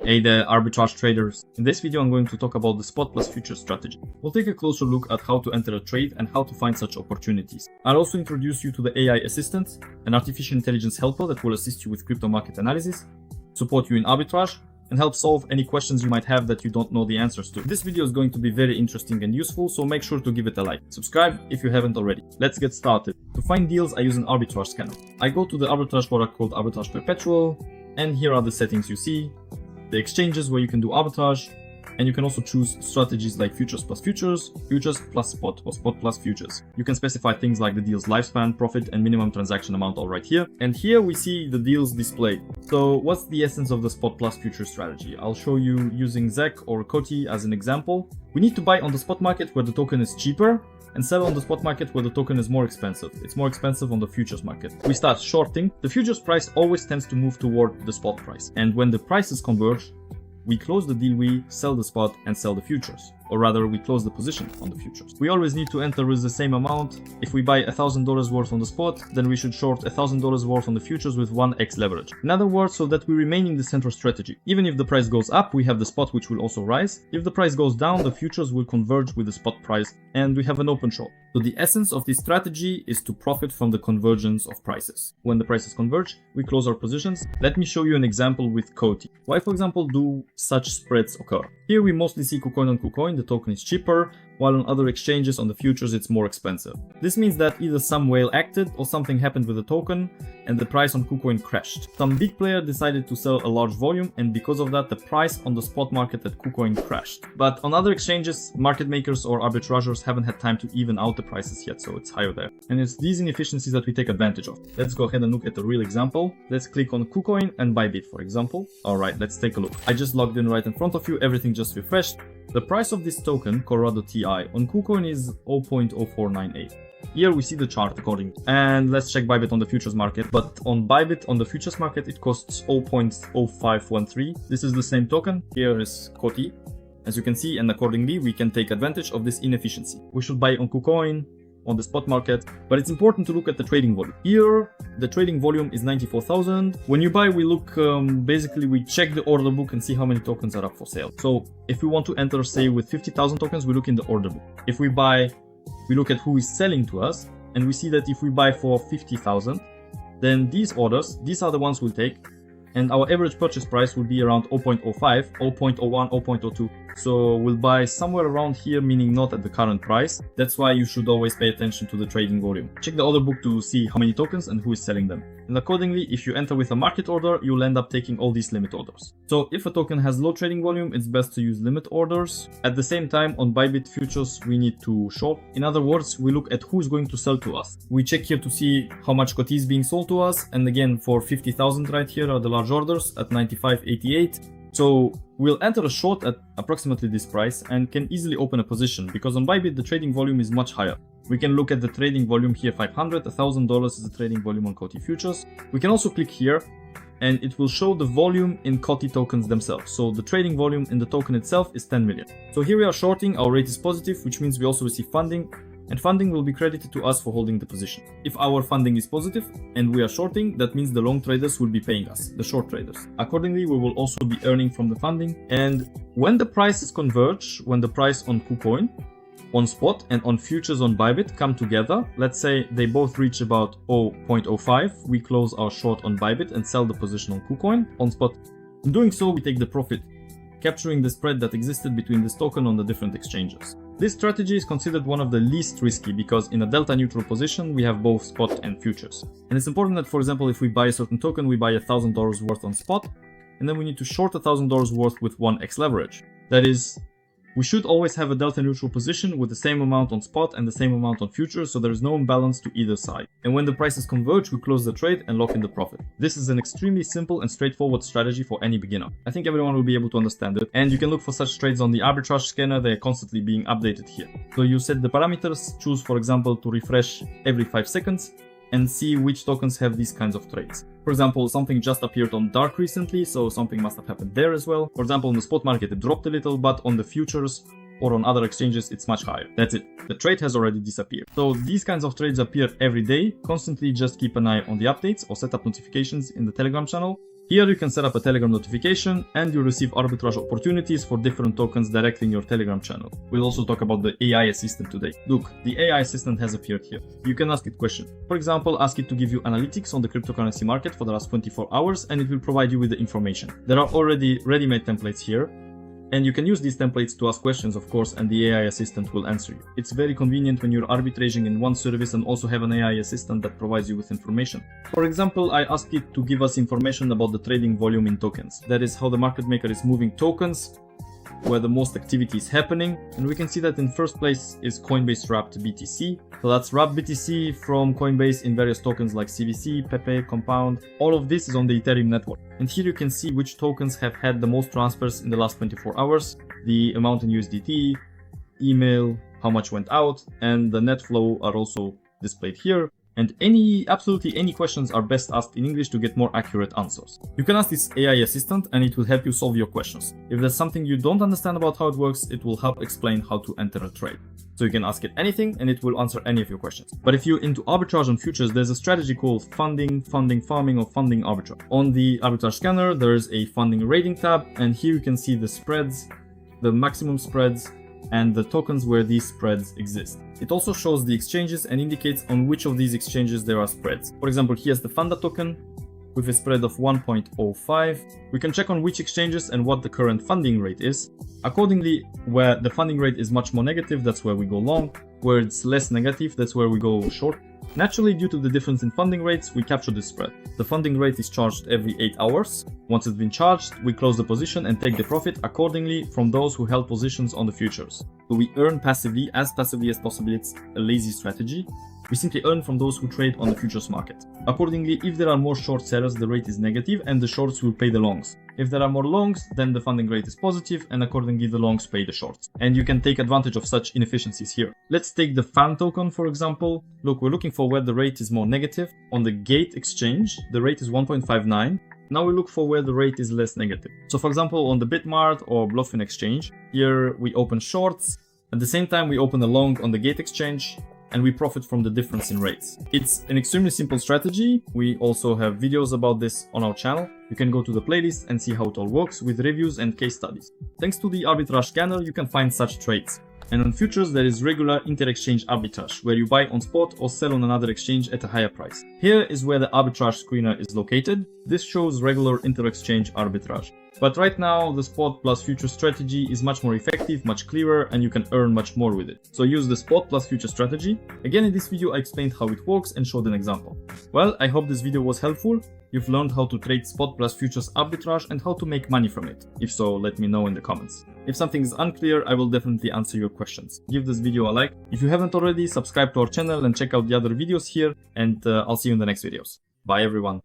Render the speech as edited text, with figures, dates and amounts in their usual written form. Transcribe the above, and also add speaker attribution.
Speaker 1: Hey there, arbitrage traders. In this video I'm going to talk about the spot plus futures strategy. We'll take a closer look at how to enter a trade and how to find such opportunities. I'll also introduce you to the AI assistant, an artificial intelligence helper that will assist you with crypto market analysis, support you in arbitrage, and help solve any questions you might have that you don't know the answers to. This video is going to be very interesting and useful, so make sure to give it a like. Subscribe if you haven't already. Let's get started. To find deals, I use an Arbitrage Scanner. I go to the arbitrage product called Arbitrage Perpetual, and here are the settings you see, the exchanges where you can do arbitrage, and you can also choose strategies like futures plus futures, futures plus spot, or spot plus futures. You can specify things like the deal's lifespan, profit, and minimum transaction amount all right here. And here we see the deals displayed. So what's the essence of the spot plus futures strategy? I'll show you using ZEC or COTI as an example. We need to buy on the spot market where the token is cheaper, and sell on the spot market where the token is more expensive. It's more expensive on the futures market. We start shorting. The futures price always tends to move toward the spot price. And when the prices converge, we close the deal, we sell the spot and sell the futures. Or rather, we close the position on the futures. We always need to enter with the same amount. If we buy $1,000 worth on the spot, then we should short $1,000 worth on the futures with 1x leverage. In other words, so that we remain in the central strategy. Even if the price goes up, we have the spot which will also rise. If the price goes down, the futures will converge with the spot price and we have an open short. So the essence of this strategy is to profit from the convergence of prices. When the prices converge, we close our positions. Let me show you an example with COTI. Why, for example, do such spreads occur? Here we mostly see KuCoin on KuCoin. The token is cheaper, while on other exchanges on the futures it's more expensive. This means that either some whale acted or something happened with the token and the price on KuCoin crashed. Some big player decided to sell a large volume, and because of that the price on the spot market at KuCoin crashed. But on other exchanges, market makers or arbitrageurs haven't had time to even out the prices yet, so it's higher there. And it's these inefficiencies that we take advantage of. Let's go ahead and look at a real example. Let's click on KuCoin and Bybit, for example. Alright, let's take a look. I just logged in right in front of you, everything just refreshed. The price of this token, Colorado TI, on KuCoin is 0.0498. Here we see the chart accordingly. And let's check Bybit on the futures market. But on Bybit on the futures market, it costs 0.0513. This is the same token. Here is COTI, as you can see, and accordingly we can take advantage of this inefficiency. We should buy on KuCoin, on the spot market, but it's important to look at the trading volume. Here, the trading volume is 94,000. When you buy, we look, basically we check the order book and see how many tokens are up for sale. So if we want to enter, say, with 50,000 tokens, we look in the order book. If we buy, we look at who is selling to us, and we see that if we buy for 50,000, then these orders, these are the ones we'll take, and our average purchase price will be around 0.05, 0.01, 0.02. So we'll buy somewhere around here, meaning not at the current price. That's why you should always pay attention to the trading volume. Check the order book to see how many tokens and who is selling them. And accordingly, if you enter with a market order, you'll end up taking all these limit orders. So if a token has low trading volume, it's best to use limit orders. At the same time, on Bybit futures, we need to short. In other words, we look at who is going to sell to us. We check here to see how much COTI is being sold to us. And again, for 50,000 right here are the large orders at 95.88. So we'll enter a short at approximately this price and can easily open a position, because on Bybit the trading volume is much higher. We can look at the trading volume here, $500, $1,000 is the trading volume on COTI futures. We can also click here and it will show the volume in COTI tokens themselves. So the trading volume in the token itself is 10 million. So here we are shorting, our rate is positive, which means we also receive funding. And funding will be credited to us for holding the position. If our funding is positive and we are shorting, that means the long traders will be paying us, the short traders. Accordingly, we will also be earning from the funding. And when the prices converge, when the price on KuCoin, on spot, and on futures on Bybit come together, let's say they both reach about 0.05, we close our short on Bybit and sell the position on KuCoin, on spot. In doing so, we take the profit, capturing the spread that existed between this token on the different exchanges. This strategy is considered one of the least risky because in a delta neutral position we have both spot and futures. And it's important that, for example, if we buy a certain token, we buy $1,000 worth on spot, and then we need to short $1,000 worth with 1x leverage. That is, we should always have a delta neutral position with the same amount on spot and the same amount on futures, so there is no imbalance to either side. And when the prices converge, we close the trade and lock in the profit. This is an extremely simple and straightforward strategy for any beginner. I think everyone will be able to understand it, and you can look for such trades on the Arbitrage Scanner. They are constantly being updated here. So you set the parameters, choose, for example, to refresh every 5 seconds, and see which tokens have these kinds of trades. For example, something just appeared on dark recently, so something must have happened there as well. For example, on the spot market it dropped a little, but on the futures or on other exchanges it's much higher. That's it. The trade has already disappeared. So these kinds of trades appear every day. Constantly just keep an eye on the updates or set up notifications in the Telegram channel. Here you can set up a Telegram notification and you receive arbitrage opportunities for different tokens directly in your Telegram channel. We'll also talk about the AI assistant today. Look, the AI assistant has appeared here. You can ask it questions. For example, ask it to give you analytics on the cryptocurrency market for the last 24 hours and it will provide you with the information. There are already ready-made templates here. And you can use these templates to ask questions, of course, and the AI assistant will answer you. It's very convenient when you're arbitraging in one service and also have an AI assistant that provides you with information. For example, I asked it to give us information about the trading volume in tokens. That is how the market maker is moving tokens, where the most activity is happening. And we can see that in first place is Coinbase wrapped BTC. So that's wrapped BTC from Coinbase in various tokens like CVC, Pepe, Compound. All of this is on the Ethereum network. And here you can see which tokens have had the most transfers in the last 24 hours, the amount in USDT, email, how much went out, and the net flow are also displayed here. And absolutely any questions are best asked in English to get more accurate answers. You can ask this AI assistant and it will help you solve your questions. If there's something you don't understand about how it works, it will help explain how to enter a trade. So you can ask it anything and it will answer any of your questions. But if you're into arbitrage on futures, there's a strategy called funding farming, or funding arbitrage. On the Arbitrage Scanner, there's a funding rating tab, and here you can see the spreads, the maximum spreads, and the tokens where these spreads exist. It also shows the exchanges and indicates on which of these exchanges there are spreads. For example, here's the Funda token with a spread of 1.05. We can check on which exchanges and what the current funding rate is. Accordingly, where the funding rate is much more negative, that's where we go long. Where it's less negative, that's where we go short. Naturally, due to the difference in funding rates, we capture this spread. The funding rate is charged every 8 hours. Once it's been charged, we close the position and take the profit accordingly from those who held positions on the futures. So we earn passively as possible. It's a lazy strategy. We simply earn from those who trade on the futures market. Accordingly, if there are more short sellers, the rate is negative and the shorts will pay the longs. If there are more longs, then the funding rate is positive and accordingly the longs pay the shorts. And you can take advantage of such inefficiencies here. Let's take the FAN token for example. Look, we're looking for where the rate is more negative. On the Gate exchange, the rate is 1.59. Now we look for where the rate is less negative. So for example, on the Bitmart or Bluffin exchange, here we open shorts. At the same time, we open a long on the Gate exchange, and we profit from the difference in rates. It's an extremely simple strategy. We also have videos about this on our channel. You can go to the playlist and see how it all works with reviews and case studies. Thanks to the Arbitrage Scanner, you can find such trades. And on futures, there is regular inter-exchange arbitrage, where you buy on spot or sell on another exchange at a higher price. Here is where the arbitrage screener is located. This shows regular inter-exchange arbitrage. But right now, the spot plus future strategy is much more effective, much clearer, and you can earn much more with it. So use the spot plus future strategy. Again, in this video, I explained how it works and showed an example. Well, I hope this video was helpful. You've learned how to trade spot plus futures arbitrage and how to make money from it. If so, let me know in the comments. If something is unclear, I will definitely answer your questions. Give this video a like. If you haven't already, subscribe to our channel and check out the other videos here, and I'll see you in the next videos. Bye everyone.